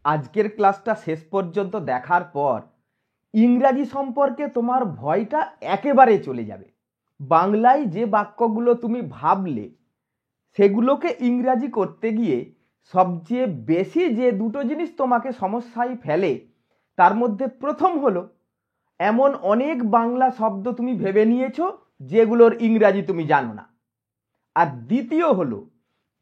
আজকের ক্লাসটা শেষ পর্যন্ত দেখার পর ইংরাজি সম্পর্কে তোমার ভয়টা একেবারে চলে যাবে। বাংলায় যে বাক্যগুলো তুমি ভাবলে সেগুলোকে ইংরাজি করতে গিয়ে সবচেয়ে বেশি যে দুটো জিনিস তোমাকে সমস্যায় ফেলে তার মধ্যে প্রথম হলো এমন অনেক বাংলা শব্দ তুমি ভেবে নিয়েছো যেগুলোর ইংরাজি তুমি জানো না। আর দ্বিতীয় হলো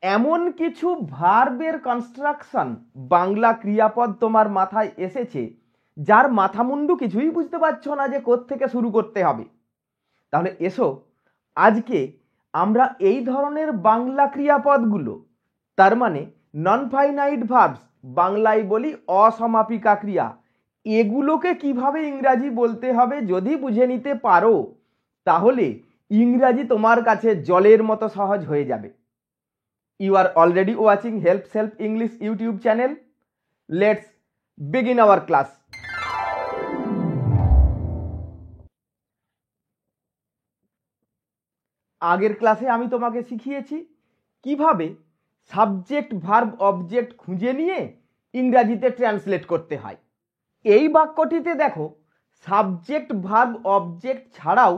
এমন কিছু ভার্বের কনস্ট্রাকশন বাংলা ক্রিয়াপদ তোমার মাথায় এসেছে যার মাথামুন্ডু কিছুই বুঝতে পারছো না যে কোত্থেকে শুরু করতে হবে। তাহলে এসো আজকে আমরা এই ধরনের বাংলা ক্রিয়াপদগুলো, তার মানে নন ফাইনাইট ভার্বস, বাংলায় বলি অসমাপিকা ক্রিয়া, এগুলোকে কিভাবে ইংরাজি বলতে হবে যদি বুঝে নিতে পারো তাহলে ইংরাজি তোমার কাছে জলের মতো সহজ হয়ে যাবে। You are already watching Help Self English YouTube channel. Let's begin our class. আগের ক্লাসে আমি তোমাকে শিখিয়েছি কিভাবে সাবজেক্ট ভার্ব অবজেক্ট খুঁজে নিয়ে ইংরাজিতে ট্রান্সলেট করতে হয়। এই বাক্যটিতে দেখো সাবজেক্ট ভার্ব অবজেক্ট ছাড়াও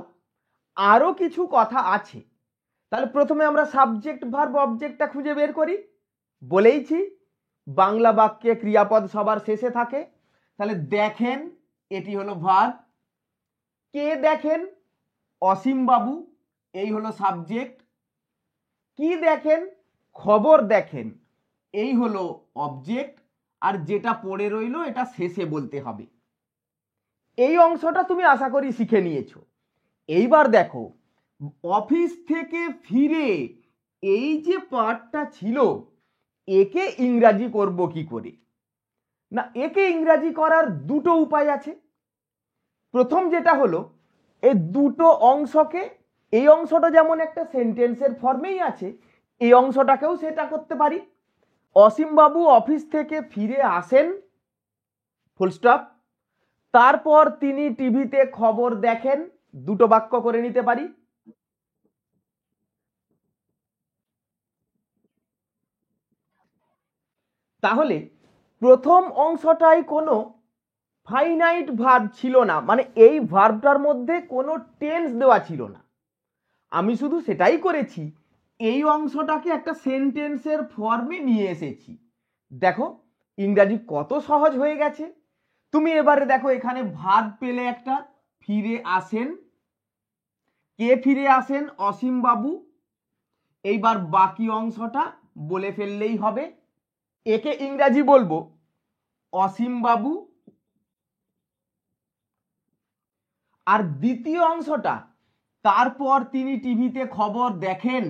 আরও কিছু কথা আছে। তাহলে প্রথমে আমরা সাবজেক্ট ভার্ব অবজেক্টটা খুঁজে বের করি। বলেইছি বাংলা বাক্যে ক্রিয়াপদ সবার শেষে থাকে। তাহলে দেখেন, এটি হলো ভার্ব। কে দেখেন? অসীম বাবু, এই হলো সাবজেক্ট। কি দেখেন? খবর দেখেন, এই হলো অবজেক্ট। আর যেটা পড়ে রইলো এটা শেষে বলতে হবে। এই অংশটা তুমি আশা করি শিখে নিয়েছো। এইবার দেখো অফিস থেকে ফিরে এই যে পার্টটা ছিল একে ইংরাজি করব কি করে? না, একে ইংরাজি করার দুটো উপায় আছে। প্রথম যেটা হলো এই দুটো অংশকে, এই অংশটা যেমন একটা সেন্টেন্সের ফর্মেই আছে, এই অংশটাকেও সেটা করতে পারি। অসীম বাবু অফিস থেকে ফিরে আসেন, ফুল স্টপ। তারপর তিনি টিভিতে খবর দেখেন, দুটো বাক্য করে নিতে পারি। তাহলে প্রথম অংশটাই কোনো ফাইনাইট ভার্ব ছিল না, মানে এই ভার্বটার মধ্যে কোনো টেন্স দেওয়া ছিল না। আমি শুধু সেটাই করেছি, এই অংশটাকে একটা সেন্টেন্সের ফর্মে নিয়ে এসেছি। দেখো ইংরাজি কত সহজ হয়ে গেছে। তুমি এবারে দেখো এখানে ভার্ব পেলে একটা, ফিরে আসেন। কে ফিরে আসেন? অসীম বাবু। এইবার বাকি অংশটা বলে ফেললেই হবে। একে ইংরাজি বলবো অসীম বাবু। আর দ্বিতীয় অংশটা, তারপর তিনি টিভিতে খবর দেখেন,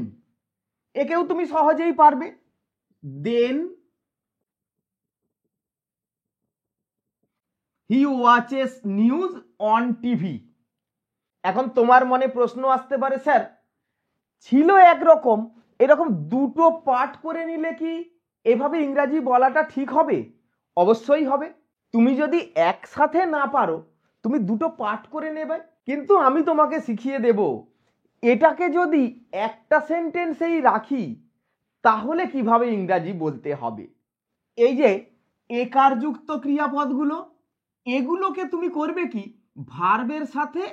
একেও তুমি সহজেই পারবে। Then he watches news on TV. এখন তোমার মনে প্রশ্ন আসতে পারে, স্যার ছিল একরকম, এরকম দুটো পাঠ করে নিলে কি এভাবে ইংরাজি বলাটা ঠিক হবে? অবশ্যই হবে। তুমি যদি একসাথে না পারো তুমি দুটো পাঠ করে নেবে, কিন্তু আমি তোমাকে শিখিয়ে দেব এটাকে যদি একটা সেন্টেন্সেই রাখি তাহলে কিভাবে ইংরাজি বলতে হবে। এই যে একারযুক্ত ক্রিয়াপদগুলো, এগুলোকে তুমি করবে কি, ভার্বের সাথে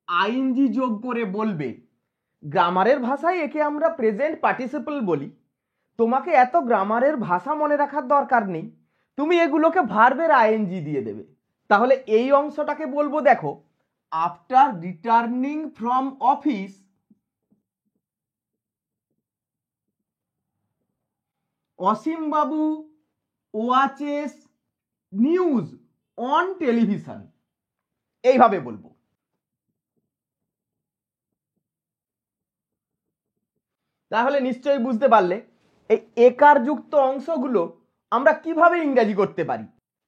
আইএনজি যোগ করে বলবে। গ্রামারের ভাষায় একে আমরা প্রেজেন্ট পার্টিসিপল বলি। তোমাকে এত গ্রামারের ভাষা মনে রাখার দরকার নেই, তুমি এগুলোকে ভার্বের আইএনজি দিয়ে দেবে। তাহলে এই অংশটাকে বলবো, দেখো after returning from office Asim Babu watches news on television, এইভাবে বলবো। তাহলে নিশ্চয়ই বুঝতে পারলে এই একার যুক্ত অংশগুলো আমরা কিভাবে ইংরাজি করতে পারি।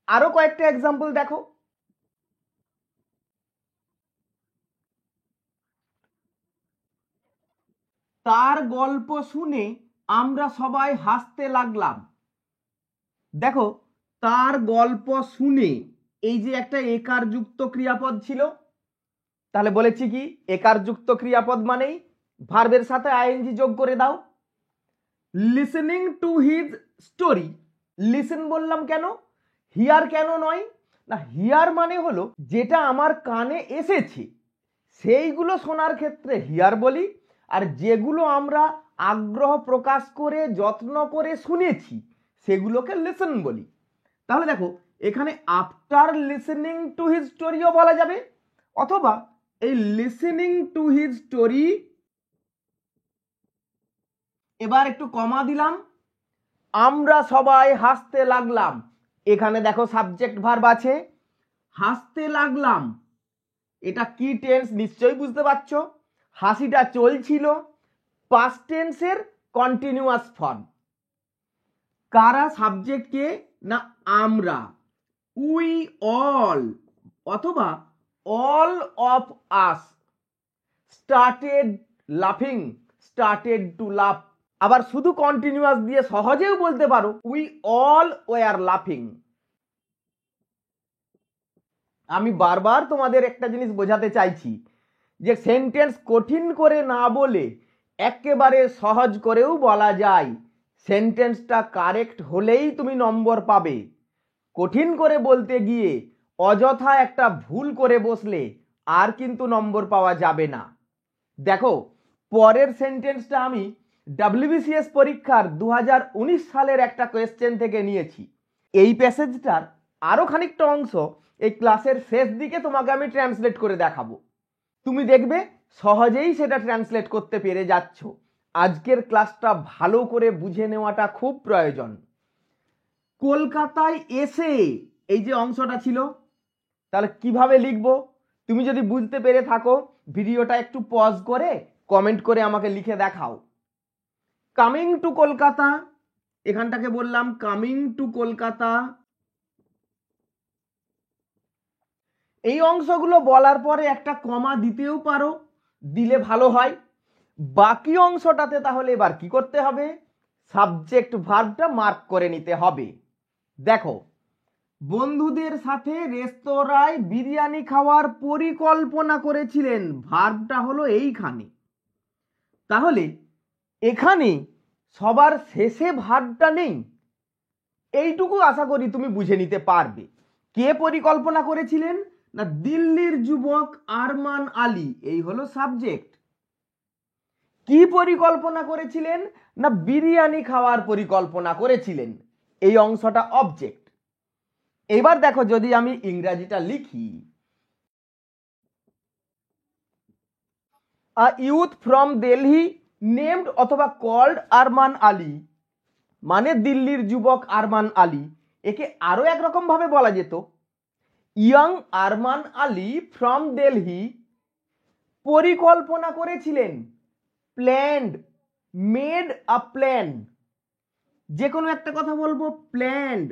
আরো কয়েকটা এক্সাম্পল দেখো। তার গল্প শুনে আমরা সবাই হাসতে লাগলাম। দেখো তার গল্প শুনে, এই যে একটা একার যুক্ত ক্রিয়াপদ ছিল, তাহলে বলেছি কি একার যুক্ত ক্রিয়াপদ মানেই ভার্বের সাথে আইএনজি যোগ করে দাও। Listening to his story, listen বললাম কেন? হিয়ার কেন নয়? না, হিয়ার মানে হলো যেটা আমার কানে এসেছে সেইগুলো শোনার ক্ষেত্রে হিয়ার বলি, আর যেগুলো আমরা আগ্রহ প্রকাশ করে যত্ন করে শুনেছি সেগুলোকে লিসেন বলি। তাহলে দেখো এখানে আফটার লিসেনিং টু হিজ স্টোরিও বলা যাবে, অথবা এই লিসেনিং টু হিজ স্টোরি, এবার একটু কমা দিলাম, আমরা সবাই হাসতে লাগলাম। এখানে দেখো সাবজেক্ট ভার্ব আছে, হাসতে লাগলাম, এটা কি টেন্স নিশ্চয়ই বুঝতে পারছো, হাসিটা চলছিল, পাস্ট টেন্সের কন্টিনিউয়াস ফর্ম। কারা সাবজেক্ট কে? না আমরা, উই অল, অথবা অল অফ আস স্টার্টেড লাফিং, স্টার্টেড টু লাফ। আবার শুধু কন্টিনিউয়াস দিয়ে সহজেও বলতে পারো উই অল ওয়ার লাফিং। আমি বারবার তোমাদের একটা জিনিস বোঝাতে চাইছি যে সেন্টেন্স কঠিন করে না বলে একেবারে সহজ করেও বলা যায়। সেন্টেন্সটা কারেক্ট হলেই তুমি নম্বর পাবে। কঠিন করে বলতে গিয়ে অযথা একটা ভুল করে বসলে আর কিন্তু নম্বর পাওয়া যাবে না। দেখো পরের সেন্টেন্সটা আমি WBCS পরীক্ষার 2019 সালের একটা কোয়েশ্চেন থেকে নিয়েছি। এই প্যাসেজটার আরো খানিকটা অংশ এই ক্লাসের শেষ দিকে তোমাকে আমি ট্রান্সলেট করে দেখাবো। তুমি দেখবে সহজেই সেটা ট্রান্সলেট করতে পেরে যাচ্ছ। আজকের ক্লাসটা ভালো করে বুঝে নেওয়াটা খুব প্রয়োজন। কলকাতায় এসে এই যে অংশটা ছিল, তাহলে কিভাবে লিখবো তুমি যদি বুঝতে পেরে থাকো ভিডিওটা একটু পজ করে কমেন্ট করে আমাকে লিখে দেখাও। কামিং টু কলকাতা, এখানটাকে বললাম কামিং টু কলকাতা। এই অংশগুলো বলার পরে একটা কমা দিতেও পারো, দিলে ভালো হয়। বাকি অংশটাতে তাহলে এবার কি করতে হবে? সাবজেক্ট ভার্বটা মার্ক করে নিতে হবে। দেখো বন্ধুদের সাথে রেস্তোরাঁয় বিরিয়ানি খাওয়ার পরিকল্পনা করেছিলেন, ভার্বটা হলো এইখানে। তাহলে এখানে সবার শেষে ভার্বটা নেই, এইটুকু আশা করি তুমি বুঝে নিতে পারবে। কে পরিকল্পনা করেছিলেন? না দিল্লির যুবক আরমান আলী, এই হলো সাবজেক্ট। কি পরিকল্পনা করেছিলেন? না বিরিয়ানি খাওয়ার পরিকল্পনা করেছিলেন, এই অংশটা অবজেক্ট। এবার দেখো যদি আমি ইংরেজিটা লিখি, আ ইউথ ফ্রম দিল্লি নেমড অথবা কল্ড আরমান আলী, মানে দিল্লির যুবক আরমান আলী। একে আরো একরকম ভাবে বলা যেত, ইয়াং আরমান আলী ফ্রম দিল্লি পরিকল্পনা করেছিলেন, প্ল্যান্ড, মেড আ প্ল্যান। যে কোনো একটা কথা বলবো, প্ল্যান্ড।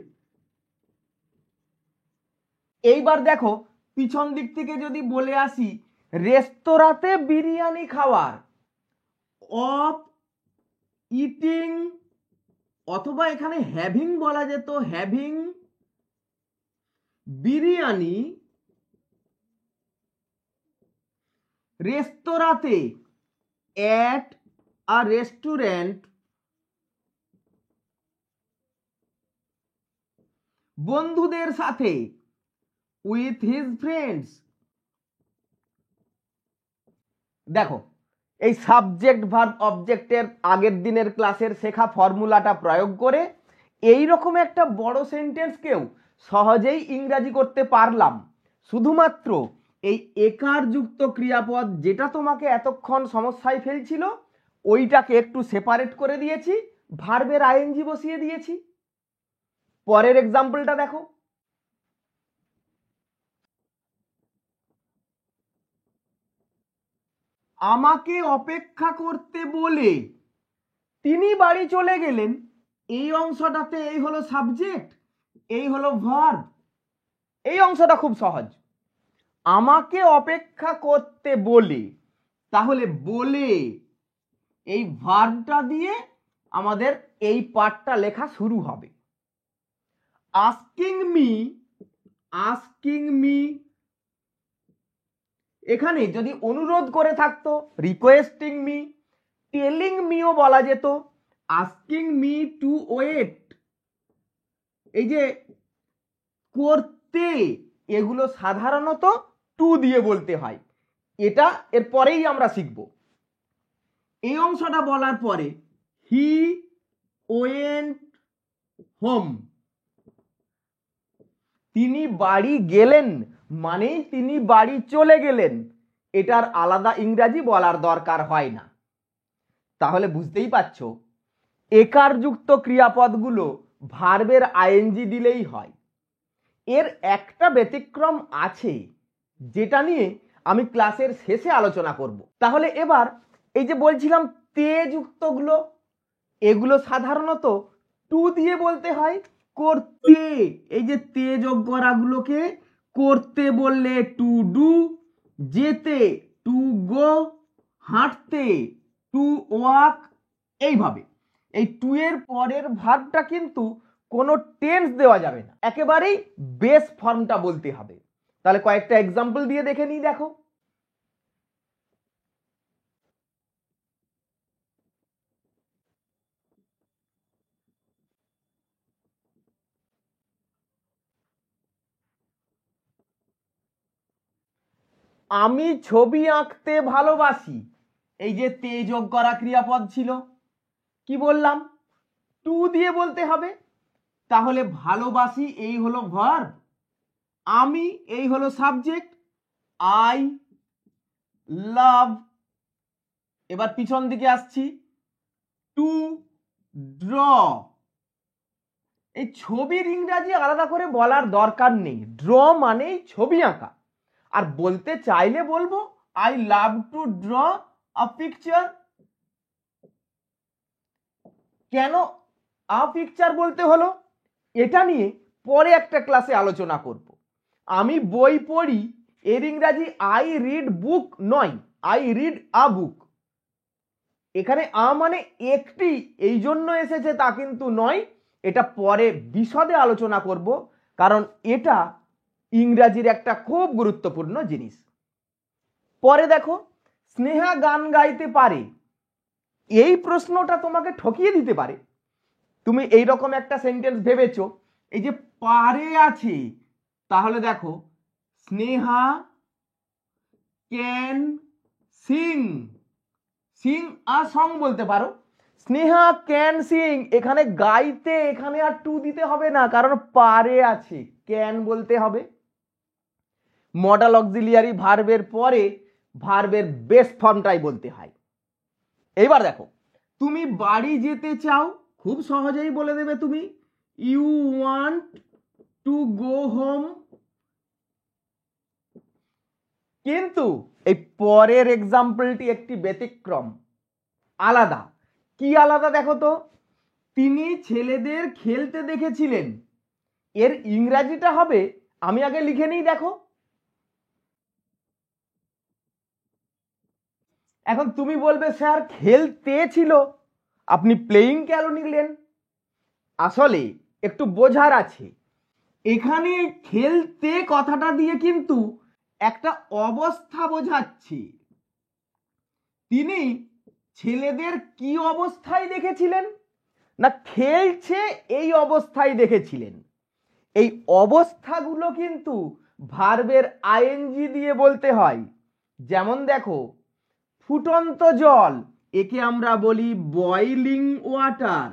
এইবার দেখো পিছন দিক থেকে যদি বলে আসি, রেস্তোরাঁতে বিরিয়ানি খাওয়ার, অফ ইটিং, অথবা এখানে হ্যাভিং বলা যেত, হ্যাভিং বিরিয়ানি রেস্তোরাঁতে, অ্যাট আ রেস্টুরেন্ট, বন্ধুদের সাথে, উইথ হিজ ফ্রেন্ডস। দেখো এই সাবজেক্ট ভার্ব অবজেক্টের আগের দিনের ক্লাসের শেখা ফর্মুলাটা প্রয়োগ করে এই রকম একটা বড় সেন্টেন্সকেও সহজেই ইংরাজি করতে পারলাম। শুধুমাত্র এই একার যুক্ত ক্রিয়াপদ যেটা তোমাকে এতক্ষণ সমস্যায় ফেলছিল ওইটাকে একটু সেপারেট করে দিয়েছি, ভার্বের আইএনজি বসিয়ে দিয়েছি। পরের এক্সাম্পলটা দেখো, আমাকে অপেক্ষা করতে বলে তিনি বাড়ি চলে গেলেন। এই অংশটাতে এই হলো সাবজেক্ট, এই হলো ভার্ব। এই অংশটা খুব সহজ, আমাকে অপেক্ষা করতে বলে, তাহলে বলে এই ভার্বটা দিয়ে আমাদের এই পার্টটা লেখা শুরু হবে। আস্কিং মি, আস্কিং মি, এখানে যদি অনুরোধ করে থাকতো রিকোয়েস্টিং মি, টেলিং মিও বলা যেত, আস্কিং মি টু ওয়েট। এই যে করতে, এগুলো সাধারণত টু দিয়ে বলতে হয়। এটা এর পরেই আমরা শিখব। এই অংশটা বলার পরে হি ওয়েন্ট হোম, তিনি বাড়ি গেলেন মানেই তিনি বাড়ি চলে গেলেন, এটার আলাদা ইংরাজি বলার দরকার হয় না। তাহলে বুঝতেই পারছো একারযুক্ত ক্রিয়াপদগুলো ভার্বের আইএনজি দিলেই হয়। এর একটা ব্যতিক্রম আছে যেটা নিয়ে আমি ক্লাসের শেষে আলোচনা করব। তাহলে এবার এই যে বলছিলাম তে যুক্তগুলো, এগুলো সাধারণত টু দিয়ে বলতে হয়। করতে, এই যে তে যোগ করাগুলোকে করতে বললে টু ডু, যেতে টু গো, হাঁটতে টু ওয়াক। এইভাবে এই টু এর পরের ভার্বটা কিন্তু কোনো টেন্স দেওয়া যাবে না, একেবারেই বেস ফর্মটা বলতে হবে। তাহলে কয়েকটা এক্সাম্পল দিয়ে দেখে নিই। দেখো, আমি ছবি আঁকতে ভালোবাসি, এই যে তে যোগ করা ক্রিয়াপদ ছিল, কি বললাম টু দিয়ে বলতে হবে। তাহলে ভালোবাসি এই হলো ভার্ব, আমি এই হলো সাবজেক্ট, আই লাভ। এবার পিছন দিকে আসছি, টু ড্র। এই ছবির ইংরাজি আলাদা করে বলার দরকার নেই, ড্র মানেই ছবি আঁকা। আর বলতে চাইলে বলবো I love to draw a picture. কেন আ পিকচার বলতে হলো এটা নিয়ে পরে একটা ক্লাসে আলোচনা করব। আমি বই পড়ি এর ইংরাজি আই রিড বুক নয়, আই রিড আ বুক। এখানে আ মানে একটি এই জন্য এসেছে তা কিন্তু নয়, এটা পরে বিশদে আলোচনা করব, কারণ এটা ইংরাজির একটা খুব গুরুত্বপূর্ণ জিনিস। পরে দেখো, স্নেহা গান গাইতে পারে, এই প্রশ্নটা তোমাকে ঠকিয়ে দিতে পারে। তুমি এই রকম একটা সেন্টেন্স ভেবেছো, এই যে পারে আছে, তাহলে দেখো Sneha can sing, Singh a song বলতে পারো। স্নেহা ক্যান সিং, এখানে গাইতে এখানে আর টু দিতে হবে না, কারণ পারে আছে, ক্যান বলতে হবে। মডাল অক্সিলিয়ারি ভার্বের পরে ভার্বের বেস ফর্মটাই বলতে হয়। এইবার দেখো, তুমি বাড়ি যেতে চাও, খুব সহজেই বলে দেবে তুমি you want to go home. কিন্তু এই পরের এক্সাম্পলটি একটি ব্যতিক্রম, আলাদা। কি আলাদা দেখো তো, তিনি ছেলেদের খেলতে দেখেছিলেন, এর ইংরাজিটা হবে, আমি আগে লিখে নিই। দেখো, এখন তুমি বলবে স্যার খেলতে ছিল, আপনি প্লেয়িং কেন নিলেন? আসলে একটু বোঝার আছে, এখানে খেলতে কথাটা দিয়ে কিন্তু একটা অবস্থা বোঝাচ্ছি। তিনি ছেলেদের কি অবস্থায় দেখেছিলেন? না খেলছে এই অবস্থায় দেখেছিলেন। এই অবস্থাগুলো কিন্তু ভার্বের আইএনজি দিয়ে বলতে হয়। যেমন দেখো, ফুটন্ত জল, একে আমরা বলি বয়লিং ওয়াটার।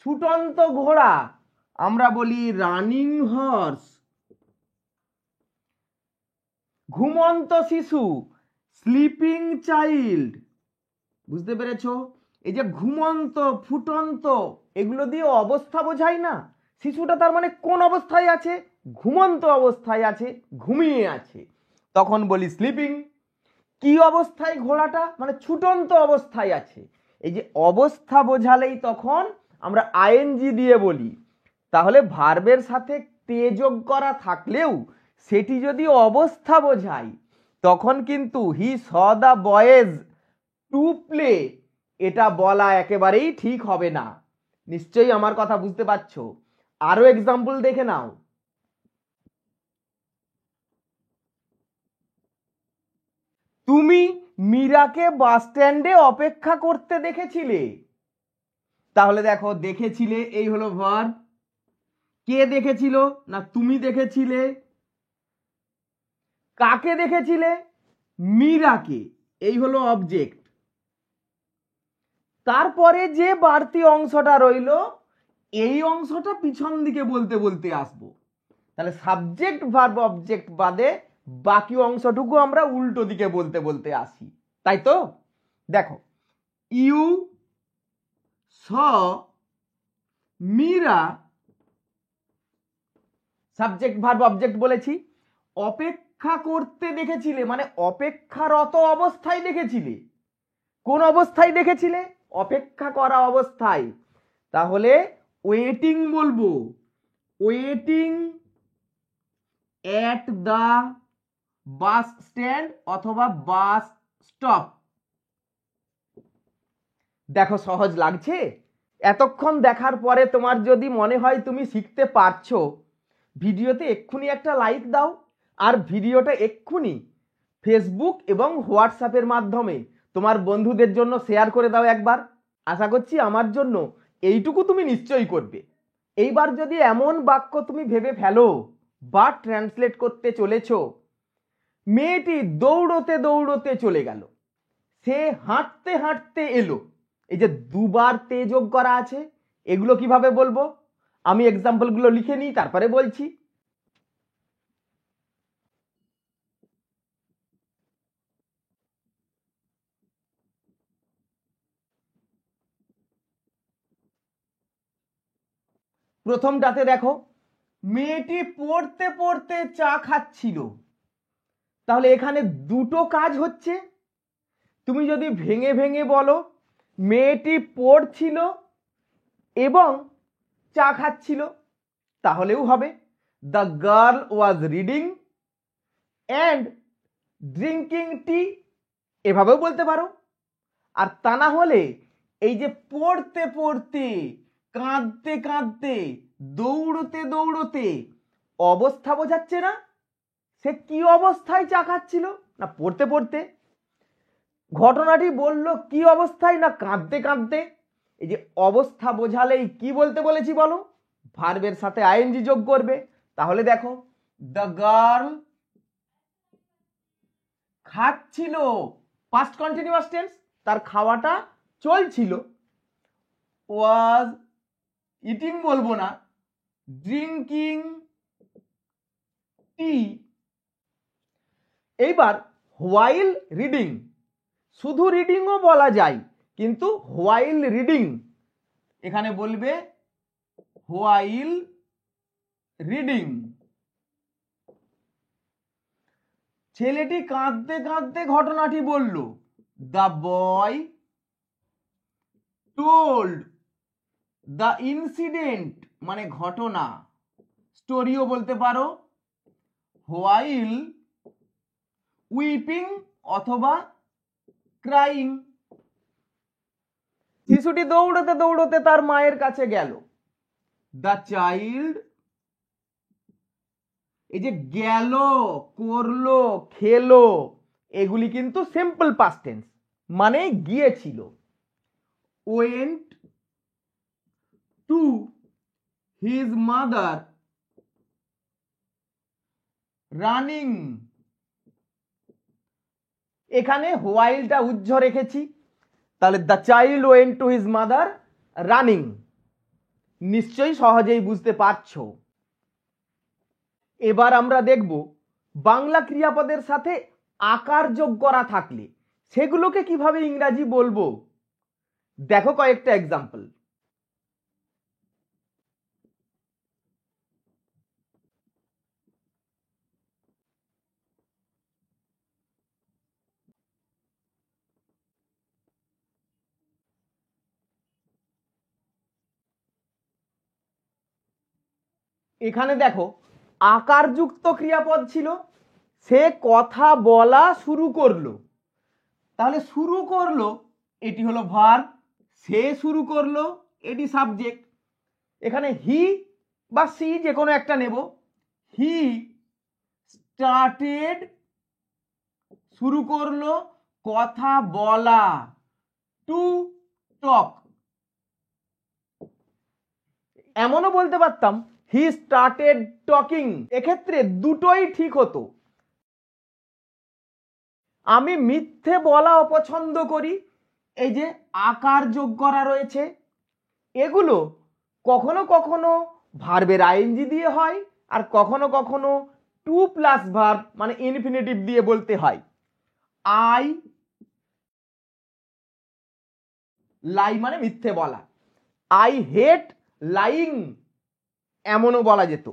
ছুটন্ত ঘোড়া আমরা বলি রানিং হর্স। ঘুমন্ত শিশু স্লিপিং চাইল্ড। বুঝতে পেরেছো? এই যে ঘুমন্ত, ফুটন্ত, এগুলো দিয়ে অবস্থা বোঝায় না। শিশুটা তার মানে কোন অবস্থায় আছে? ঘুমন্ত অবস্থায় আছে, ঘুমিয়ে আছে, তখন বলি স্লিপিং। কি অবস্থায় ঘোড়াটা? মানে ছুটন্ত অবস্থায় আছে। এই যে অবস্থা বোঝালেই তখন আমরা আইএনজি দিয়ে বলি। তাহলে ভার্বের সাথে তে যোগ করা থাকলেও সেটি যদি অবস্থা বোঝায়, তখন কিন্তু he saw the boys to play, এটা বলা একেবারেই ঠিক হবে না। নিশ্চয়ই আমার কথা বুঝতে পারছো। আরো এক্সাম্পল দেখে নাও। তুমি মীরাকে বাস স্ট্যান্ডে অপেক্ষা করতে দেখেছিলে, তাহলে দেখো দেখেছিলে এই হলো ভার্ব, কে দেখেছিল না তুমি দেখেছিলে? কাকে দেখেছিলে? মীরাকে। এই হলো অবজেক্ট। তারপরে যে বাড়তি অংশটা রইল, এই অংশটা পিছন দিকে বলতে বলতে আসবো। তাহলে সাবজেক্ট ভার্ব অবজেক্ট বাদে বাকি অংশটুকু আমরা উল্টো দিকে বলতে বলতে আসি, তাই তো? দেখো, you saw Meera, subject verb object বলেছি। অপেক্ষা করতে দেখেছিলে মানে অপেক্ষারত অবস্থায় দেখেছিলে। কোন অবস্থায় দেখেছিলে? অপেক্ষা করা অবস্থায়। তাহলে ওয়েটিং বলবো, ওয়েটিং এট দা বাস স্ট্যান্ড অথবা বাস স্টপ। দেখো সহজ লাগছে? এতক্ষণ দেখার পরে তোমার যদি মনে হয় তুমি শিখতে পারছো, ভিডিওতে এক্ষুনি একটা লাইক দাও, আর ভিডিওটা এক্ষুনি ফেসবুক এবং হোয়াটসঅ্যাপের মাধ্যমে তোমার বন্ধুদের জন্য শেয়ার করে দাও একবার। আশা করছি আমার জন্য এইটুকু তুমি নিশ্চয়ই করবে। এইবার যদি এমন বাক্য তুমি ভেবে ফেলো বা ট্রান্সলেট করতে চলেছো, মেয়েটি দৌড়তে দৌড়তে চলে গেল, সে হাঁটতে হাঁটতে এলো। এই যে দুবার তে যোগ করা আছে, এগুলো কিভাবে বলবো? আমি এক্সাম্পলগুলো লিখে নিই, তারপরে বলছি। প্রথমটাতে দেখো, মেয়েটি পড়তে পড়তে চা খাচ্ছিল। তাহলে এখানে দুটো কাজ হচ্ছে। তুমি যদি ভেঙে ভেঙে বলো মেয়েটি পড়ছিল এবং চা খাচ্ছিল, তাহলেও হবে। The girl was reading and drinking টি, এভাবেও বলতে পারো। আর তা না হলে এই যে পড়তে পড়তে, কাঁদতে কাঁদতে, দৌড়তে দৌড়তে, অবস্থা বোঝাচ্ছে না? সে কি অবস্থায় চা খাচ্ছিল না পড়তে পড়তে। ঘটনাটি বলল কি অবস্থায় না কাঁদতে কাঁদতে। এই যে অবস্থা বোঝালেই কি বলতে বলেছি বলো? ভার্বের সাথে আইএনজি যোগ করবে। তাহলে দেখো, দ্য গার্ল খাচ্ছিল, পাস্ট কন্টিনিউয়াস টেন্স, তার খাওয়াটা চলছিল। ওয়াজ ইটিং বলবো না, ড্রিঙ্কিং টি। এইবার হোয়াইল রিডিং, শুধু রিডিংও বলা যায়, কিন্তু হোয়াইল রিডিং এখানে বলবে হোয়াইল রিডিং। ছেলেটি কাঁদতে কাঁদতে ঘটনাটি বলল। The boy told the incident মানে ঘটনা, স্টোরিও বলতে পারো, হোয়াইল উইপিং অথবা ক্রাইং। শিশুটি দৌড়তে দৌড়তে তার মায়ের কাছে গেল। দ্য চাইল্ড, এই যে গেল, করলো, খেলো, এগুলি কিন্তু সিম্পল পাস্ট টেন্স মানে গিয়েছিল। Went to his mother running. এখানে হোয়াইলটা উজ্জ্ব রেখেছি। তাহলে the child went to his mother running, নিশ্চয়ই সহজেই বুঝতে পারছো। এবার আমরা দেখব বাংলা ক্রিয়াপদের সাথে আকার যোগ করা থাকলে সেগুলোকে কিভাবে ইংরাজি বলবো। দেখো কয়েকটা এক্সাম্পল। এখানে দেখো আকারযুক্ত ক্রিয়াপদ ছিল, সে কথা বলা শুরু করলো। তাহলে শুরু করলো এটি হলো ভার্ব, সে শুরু করলো এটি সাবজেক্ট। এখানে হি বা সি যে কোনো একটা নেব। হি স্টার্টেড শুরু করলো কথা বলা, টু টক। এমনও বলতে পারতাম হি স্টার্টেড টকিং, এক্ষেত্রে দুটোই ঠিক হতো। আমি মিথ্যে বলা অপছন্দ করি, এই যে আকার যোগ করা রয়েছে, এগুলো কখনো কখনো ভার্বের আইএনজি দিয়ে হয়, আর কখনো কখনো টু প্লাস ভার্ব মানে ইনফিনিটিভ দিয়ে বলতে হয়। আই লাই মানে মিথ্যে বলা, আই হেট লাইং এমনও বলা যেত।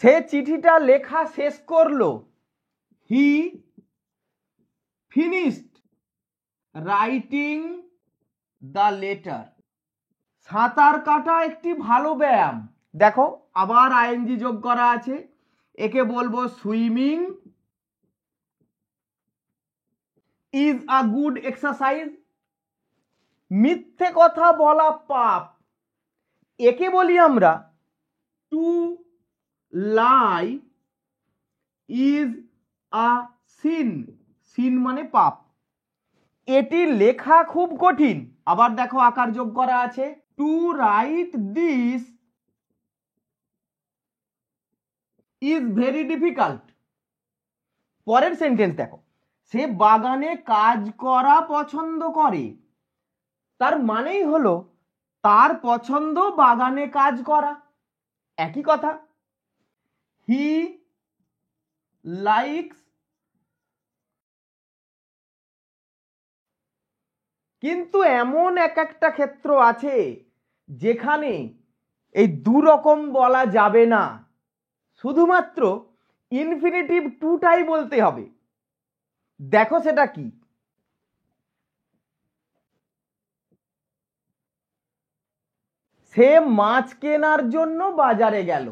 সে চিঠিটা লেখা শেষ করলো, he finished writing the letter. সাঁতার কাটা একটি ভালো ব্যায়াম, দেখো আবার আইএনজি যোগ করা আছে, একে বলবো swimming is a good exercise. মিথ্যে কথা বলা পাপ, একে বলি আমরা to lie is a sin, sin মানে পাপ। এটি লেখা খুব কঠিন, আবার দেখো আকার যোগ করা আছে, to write this is very difficult. পরের সেন্টেন্স দেখো, সে বাগানে কাজ করা পছন্দ করে, তার মানেই হলো তার পছন্দ বাগানে কাজ করা, একই কথা। হি লাইকস, কিন্তু এমন এক একটা ক্ষেত্র আছে যেখানে এই দু রকম বলা যাবে না, শুধুমাত্র ইনফিনিটিভ টুটাই বলতে হবে। দেখো সেটা কি, সে মাছ কেনার জন্য বাজারে গেল।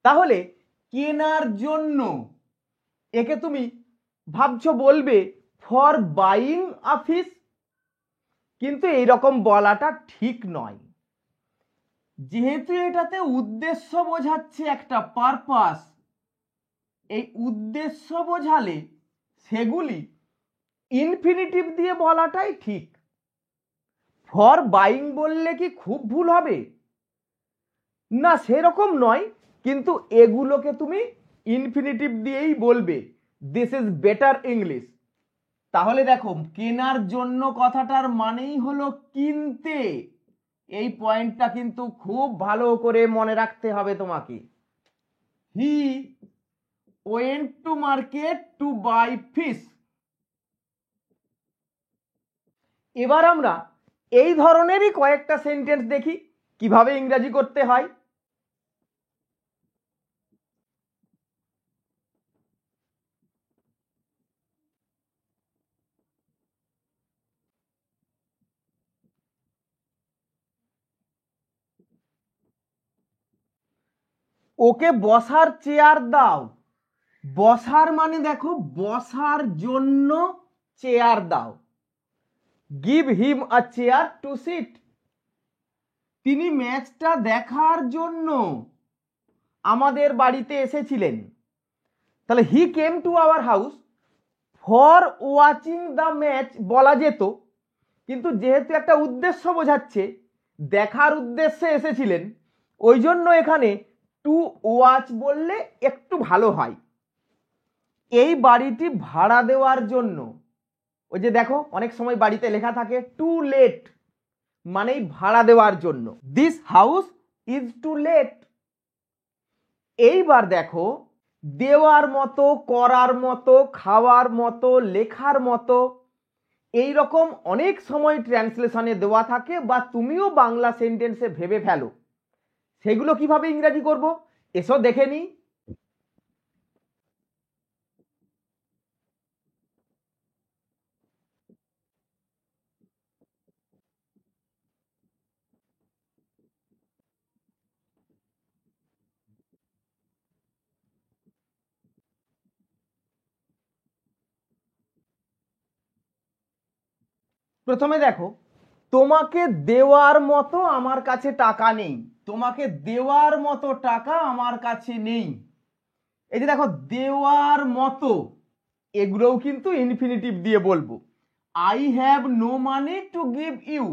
তাহলে কেনার জন্য, একে তুমি ভাবছো বলবে ফর বাইং আ ফিশ, কিন্তু এইরকম বলাটা ঠিক নয়, যেহেতু এটাতে উদ্দেশ্য বোঝাচ্ছে, একটা পারপাস, এই উদ্দেশ্য বোঝালে সেগুলি ইনফিনিটিভ দিয়ে বলাটাই ঠিক। ফর বাইং বললে কি খুব ভুল হবে? না, সেরকম নয়, কিন্তু এগুলোকে তুমি ইনফিনিটিভ দিয়েই বলবে, দিস ইজ বেটার ইংলিশ। তাহলে দেখো, কেনার জন্য কথাটার মানেই হলো কিনতে, এই পয়েন্টটা কিন্তু খুব ভালো করে মনে রাখতে হবে তোমাকে। He went to market to buy fish. এবার আমরা এই ধরনেরই কয়েকটা সেন্টেন্স দেখি কিভাবে ইংরেজি করতে হয়। ওকে বসার চেয়ার দাও, বসার মানে দেখো বসার জন্য চেয়ার দাও। Give him a chair to sit, তিনি ম্যাচটা দেখার জন্য আমাদের বাড়িতে এসেছিলেন। তাহলে he came to our house for watching the match বলা যেত, কিন্তু যেহেতু একটা উদ্দেশ্য বোঝাচ্ছে, দেখার উদ্দেশ্যে এসেছিলেন, ওই জন্য এখানে টু ওয়াচ বললে একটু ভালো হয়। এই বাড়িটি ভাড়া দেওয়ার জন্য, ওই যে দেখো অনেক সময় বাড়িতে লেখা থাকে টু লেট, মানেই ভাড়া দেওয়ার জন্য। This house is to let. এইবার দেখো, দেওয়ার মতো, করার মতো, খাওয়ার মতো, লেখার মতো, এই রকম অনেক সময় ট্রান্সলেশনে দেওয়া থাকে, বা তুমিও বাংলা সেন্টেন্সে ভেবে ফেলো। সেগুলো কিভাবে ইংরেজি করব, এসো দেখে নিই। প্রথমে দেখো, তোমাকে দেওয়ার মতো আমার কাছে টাকা নেই, তোমাকে দেওয়ার মতো টাকা আমার কাছে নেই। এই যে দেখো দেওয়ার মতো, এগুলোও কিন্তু ইনফিনিটিভ দিয়ে বলবো। I have no money to give you.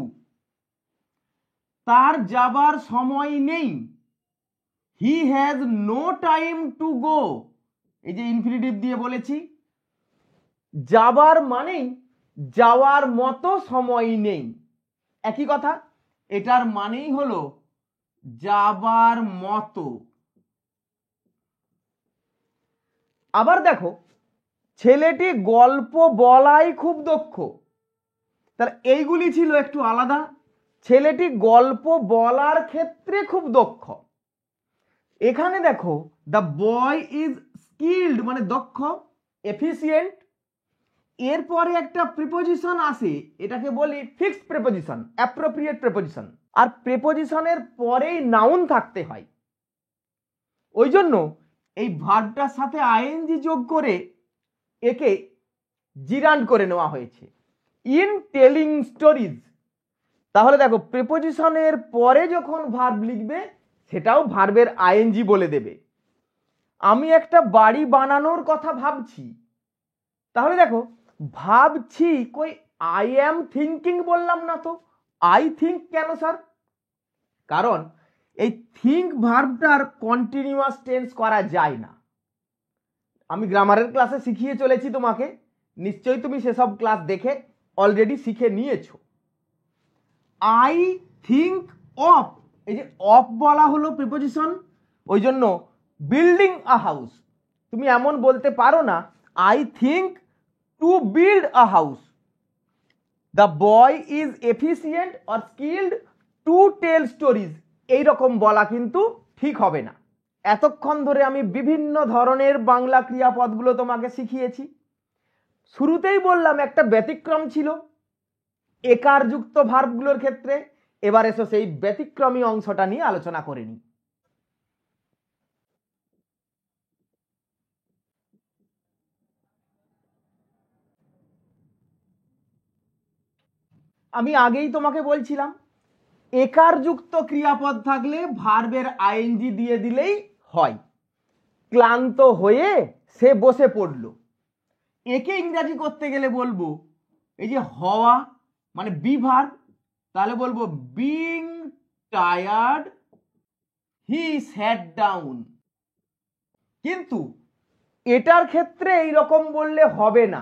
তার যাবার সময় নেই, he has no time to go, এই যে ইনফিনিটিভ দিয়ে বলেছি, যাবার মানেই যাওয়ার মতো সময় নেই, একই কথা, এটার মানেই হলো যাবার মতো। আবার দেখো, ছেলেটি গল্প বলাই খুব দক্ষ, তাহলে এইগুলি ছিল একটু আলাদা। ছেলেটি গল্প বলার ক্ষেত্রে খুব দক্ষ। এখানে দেখো, দ্য বয় ইজ স্কিল্ড মানে দক্ষ, এফিসিয়েন্ট, এরপরে একটা প্রিপোজিশন আসে, এটাকে বলি ফিক্সড প্রিপোজিশন, অ্যাপ্রোপ্রিয়েট প্রিপোজিশন, আর প্রিপোজিশনের পরেই নাউন থাকতে হয়। ওই জন্য এই ভার্বটার সাথে আইএনজি যোগ করে একে জিরান্ড করে নেওয়া হয়েছে, ইন টেলিং স্টোরিজ। তাহলে দেখো, প্রিপোজিশনের পরে যখন ভার্ব লিখবে সেটাও ভার্বের আইএনজি বলে দেবে। আমি একটা বাড়ি বানানোর কথা ভাবছি, তাহলে দেখো, ভাবছি, কই আই অ্যাম থিঙ্কিং বললাম না তো, আই থিঙ্ক কেন স্যার? কারণ এই থিঙ্ক ভার্বটার কন্টিনিউয়াস টেন্স করা যায় না। আমি গ্রামারের ক্লাসে শিখিয়ে চলেছি তোমাকে, নিশ্চয়ই তুমি সেসব ক্লাস দেখে অলরেডি শিখে নিয়েছো। আই থিঙ্ক অফ, এই যে অফ বলা হলো প্রিপোজিশন, ওই জন্য বিল্ডিং আ হাউস, তুমি এমন বলতে পারো না I think to build a house. The boy is efficient or skilled to tell stories, এইরকম বলা কিন্তু ঠিক হবে না। এতক্ষণ ধরে আমি বিভিন্ন ধরনের বাংলা ক্রিয়াপদগুলো তোমাকে শিখিয়েছি। শুরুতেই বললাম একটা ব্যতিক্রম ছিল একারযুক্ত ভার্বগুলোর ক্ষেত্রে। এবার এসো সেই ব্যতিক্রমী অংশটা নিয়ে আলোচনা করে নিই। আমি আগেই তোমাকে বলছিলাম, একারযুক্ত ক্রিয়াপদ থাকলে ভার্বের আইএনজি দিয়ে দিলেই হয়। ক্লান্ত হয়ে সে বসে পড়ল, একে ইংরাজি করতে গেলে বলবো, এই যে হওয়া মানে বি ভার্ব, তাহলে বলবো being tired he sat down. কিন্তু এটার ক্ষেত্রে এইরকম বললে হবে না,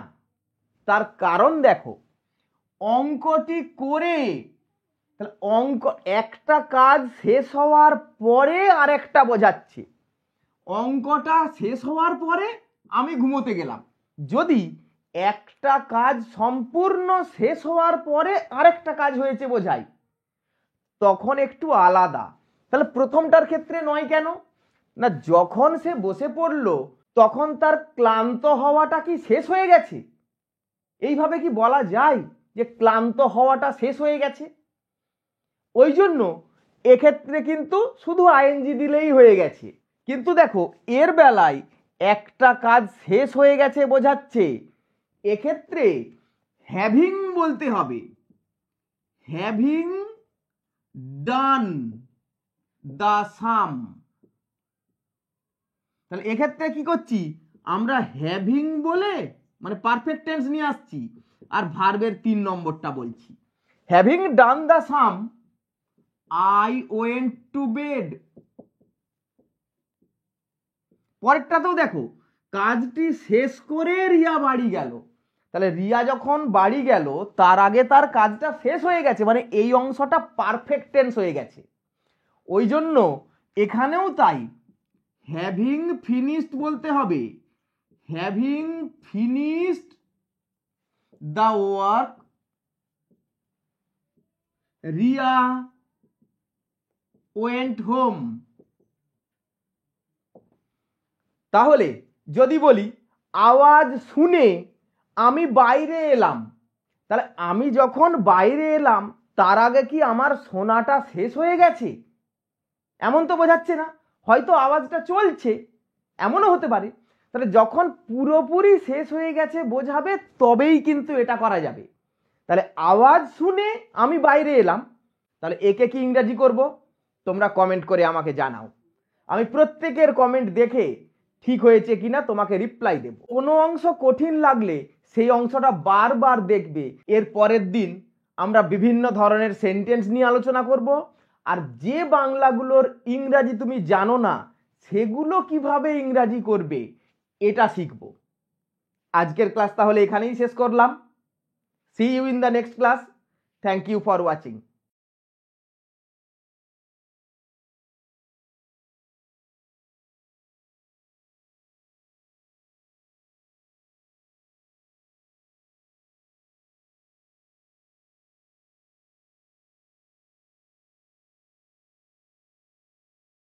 তার কারণ দেখো, অঙ্কটি করে, তাহলে অঙ্ক একটা কাজ শেষ হওয়ার পরে আরেকটা বোঝাচ্ছে, অঙ্কটা শেষ হওয়ার পরে আমি ঘুমোতে গেলাম। যদি একটা কাজ সম্পূর্ণ শেষ হওয়ার পরে আরেকটা কাজ হয়েছে বোঝাই, তখন একটু আলাদা। তাহলে প্রথমটার ক্ষেত্রে নয় কেন না, যখন সে বসে পড়লো তখন তার ক্লান্ত হওয়াটা কি শেষ হয়ে গেছে? এইভাবে কি বলা যায় যে ক্লান্ত হওয়াটা শেষ হয়ে গেছে? ওই জন্য এক্ষেত্রে কিন্তু শুধু আইএনজি দিলেই হয়ে গেছে। কিন্তু দেখো, এর বেলায় একটা কাজ শেষ হয়ে গেছে বোঝাচ্ছে, এক্ষেত্রে হ্যাভিং বলতে হবে, হ্যাভিং ডান দ্য সাম। তাহলে এক্ষেত্রে কি করছি আমরা, হ্যাভিং বলে মানে পারফেক্ট টেন্স নিয়ে আসছি, আর ভার্বের 3 নম্বরটা বলছি, having done the sum I went to bed. পরেরটাতেও দেখো, কাজটি শেষ করে রিয়া বাড়ি গেল, তাহলে রিয়া যখন বাড়ি গেল তার আগে তার কাজটা শেষ হয়ে গেছে, মানে এই অংশটা পারফেক্ট টেন্স হয়ে গেছে। ওই জন্য এখানেও তাই, হ্যাভিং ফিনিশড বলতে হবে, having finished the work Riya went home. তাহলে যদি বলি আওয়াজ শুনে আমি বাইরে এলাম, তাহলে আমি যখন বাইরে এলাম তার আগে কি আমার শোনাটা শেষ হয়ে গেছে? এমন তো বোঝাচ্ছে না, হয়তো আওয়াজটা চলছে, এমনও হতে পারে। তাহলে যখন পুরোপুরি শেষ হয়ে গেছে বোঝাবে তবেই কিন্তু এটা করা যাবে। তাহলে আওয়াজ শুনে আমি বাইরে এলাম, তাহলে একে কি ইংরাজি করব? তোমরা কমেন্ট করে আমাকে জানাও, আমি প্রত্যেকের কমেন্ট দেখে ঠিক হয়েছে কিনা তোমাকে রিপ্লাই দেব। কোনো অংশ কঠিন লাগলে সেই অংশটা বারবার দেখবে। এর পরের দিন আমরা বিভিন্ন ধরনের সেন্টেন্স নিয়ে আলোচনা করব, আর যে বাংলাগুলোর ইংরাজি তুমি জানো না সেগুলো কিভাবে ইংরাজি করবে এটা শিখব। আজকের ক্লাস তাহলে এখানেই শেষ করলাম। See you in the next class. Thank you for watching.